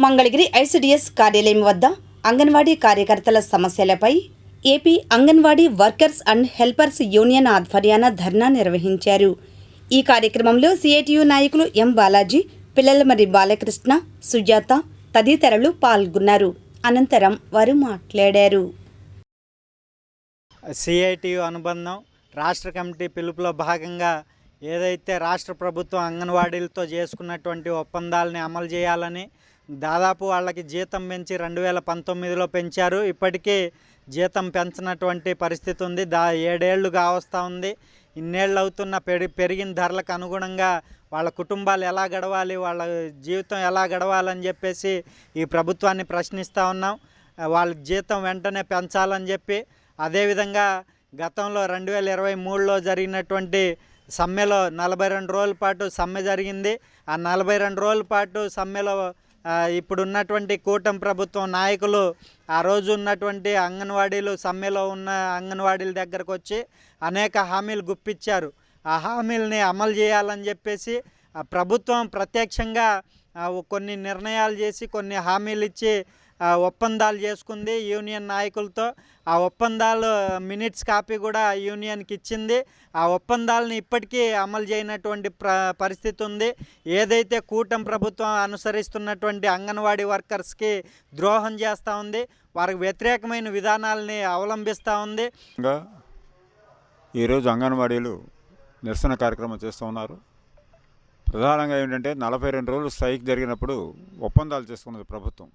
Mangalagiri ICDS కార్యాలయం వద్ద అంగన్వాడీ కార్యకర్తల సమస్యలపై AP anganwadi workers and helpers union ఆధ్వర్యాన ధర్నా నిర్వహించారు. ఈ కార్యక్రమంలో సిఐటియు నాయకులు ఎం బాలాజీ, పిల్లలమర్రి బాలకృష్ణ, సుజాత తదితరులు పాల్గొన్నారు. అనంతరం వారు మాట్లాడారు. సిఐటియు అనుబంధం రాష్ట్ర కమిటీ పిలుపులో భాగంగా ఏదైతే రాష్ట్ర ప్రభుత్వం అంగన్వాడీలతో చేసుకున్నటువంటి ఒప్పందాలని అమలు చేయాలని, దాదాపు వాళ్ళకి జీతం పెంచి 2019లో పెంచారు. ఇప్పటికీ జీతం పెంచినటువంటి పరిస్థితి ఉంది. 7 ఏళ్ళు కావస్తూ ఉంది. ఇన్నేళ్ళు అవుతున్న పెరిగిన ధరలకు అనుగుణంగా వాళ్ళ కుటుంబాలు ఎలా గడవాలి, వాళ్ళ జీవితం ఎలా గడవాలని చెప్పేసి ఈ ప్రభుత్వాన్ని ప్రశ్నిస్తూ ఉన్నాం. వాళ్ళ జీతం వెంటనే పెంచాలని చెప్పి, అదేవిధంగా గతంలో 2023లో జరిగినటువంటి సమ్మెలో 42 రోజుల పాటు సమ్మె జరిగింది. ఆ 42 రోజుల పాటు సమ్మెలో ఇప్పుడున్నటువంటి కూటమి ప్రభుత్వం నాయకులు ఆ రోజు ఉన్నటువంటి అంగన్వాడీలు, సమ్మెలో ఉన్న అంగన్వాడీల దగ్గరకు వచ్చి అనేక హామీలు గుప్పించారు. ఆ హామీలని అమలు చేయాలని చెప్పేసి ప్రభుత్వం ప్రత్యక్షంగా కొన్ని నిర్ణయాలు చేసి, కొన్ని హామీలు ఇచ్చి ఒప్పందాలు చేసుకుంది యూనియన్ నాయకులతో. ఆ ఒప్పందాలు మినిట్స్ కాపీ కూడా యూనియన్కి ఇచ్చింది. ఆ ఒప్పందాలను ఇప్పటికీ అమలు చేయనటువంటి పరిస్థితి ఉంది. ఏదైతే కూటమి ప్రభుత్వం అనుసరిస్తున్నటువంటి అంగన్వాడీ వర్కర్స్కి ద్రోహం చేస్తూ ఉంది, వారికి వ్యతిరేకమైన విధానాలని అవలంబిస్తూ ఉంది. ఈరోజు అంగన్వాడీలు నిరసన కార్యక్రమం చేస్తూ ఉన్నారు. ప్రధానంగా ఏంటంటే 42 రోజులు స్ట్రైక్ జరిగినప్పుడు ఒప్పందాలు చేసుకున్నది ప్రభుత్వం.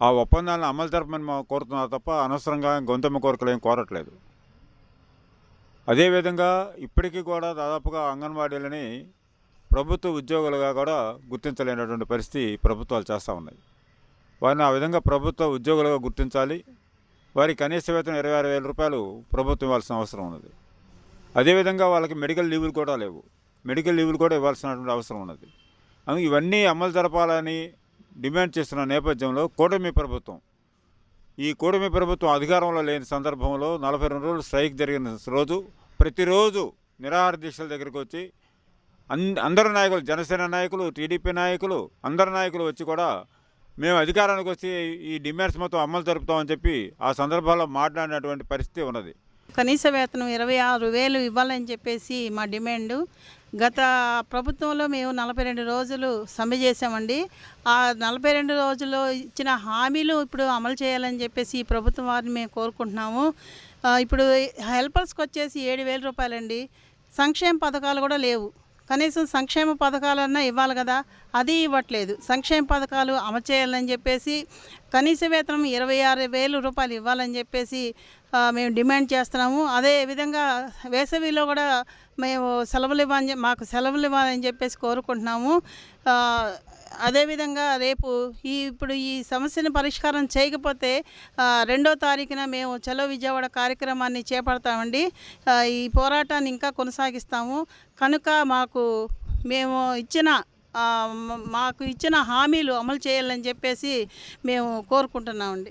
ఆ ఒప్పందాలను అమలు జరపమని కోరుతున్నారు తప్ప అనవసరంగా గొంతెమ్మ కోరికలు ఏం కోరట్లేదు. అదేవిధంగా ఇప్పటికీ కూడా దాదాపుగా అంగన్వాడీలని ప్రభుత్వ ఉద్యోగులుగా కూడా గుర్తించలేనటువంటి పరిస్థితి ప్రభుత్వాలు చేస్తూ ఉన్నాయి. వారిని ఆ విధంగా ప్రభుత్వ ఉద్యోగులుగా గుర్తించాలి. వారికి కనీస వేతనం 26,000 రూపాయలు ప్రభుత్వం ఇవ్వాల్సిన అవసరం ఉన్నది. అదేవిధంగా వాళ్ళకి మెడికల్ లీవులు కూడా లేవు. మెడికల్ లీవులు కూడా ఇవ్వాల్సినటువంటి అవసరం ఉన్నది. ఇవన్నీ అమలు జరపాలని డిమాండ్ చేస్తున్న నేపథ్యంలో కూటమి ప్రభుత్వం అధికారంలో లేని సందర్భంలో 42 రోజులు స్ట్రైక్ జరిగిన రోజు ప్రతిరోజు నిరాహార దీక్షల దగ్గరికి వచ్చి అందరు నాయకులు, జనసేన నాయకులు, టీడీపీ నాయకులు, అందరు నాయకులు వచ్చి కూడా మేము అధికారానికి వచ్చి ఈ డిమాండ్స్ మొత్తం అమలు జరుపుతామని చెప్పి ఆ సందర్భాల్లో మాట్లాడినటువంటి పరిస్థితి ఉన్నది. కనీస వేతనం 26,000 ఇవ్వాలని చెప్పేసి మా డిమాండు. గత ప్రభుత్వంలో మేము 42 రోజులు సమ్మె చేసామండి. ఆ 42 రోజుల్లో ఇచ్చిన హామీలు ఇప్పుడు అమలు చేయాలని చెప్పేసి ఈ ప్రభుత్వం వారిని మేము కోరుకుంటున్నాము. ఇప్పుడు హెల్పర్స్కి వచ్చేసి 7,000 రూపాయలండి. సంక్షేమ పథకాలు కూడా లేవు. కనీసం సంక్షేమ పథకాలన్నా ఇవ్వాలి కదా, అది ఇవ్వట్లేదు. సంక్షేమ పథకాలు అమలు చేయాలని చెప్పేసి కనీస వేతనం 26,000 రూపాయలు ఇవ్వాలని చెప్పేసి మేము డిమాండ్ చేస్తున్నాము. అదే విధంగా వేసవిలో కూడా మేము మాకు సెలవులు ఇవ్వాలని చెప్పేసి కోరుకుంటున్నాము. అదేవిధంగా రేపు ఇప్పుడు ఈ సమస్యను పరిష్కారం చేయకపోతే 2వ తారీఖున మేము చలో విజయవాడ కార్యక్రమాన్ని చేపడతామండి. ఈ పోరాటాన్ని ఇంకా కొనసాగిస్తాము. కనుక మాకు ఇచ్చిన హామీలు అమలు చేయాలని చెప్పేసి మేము కోరుకుంటున్నామండి.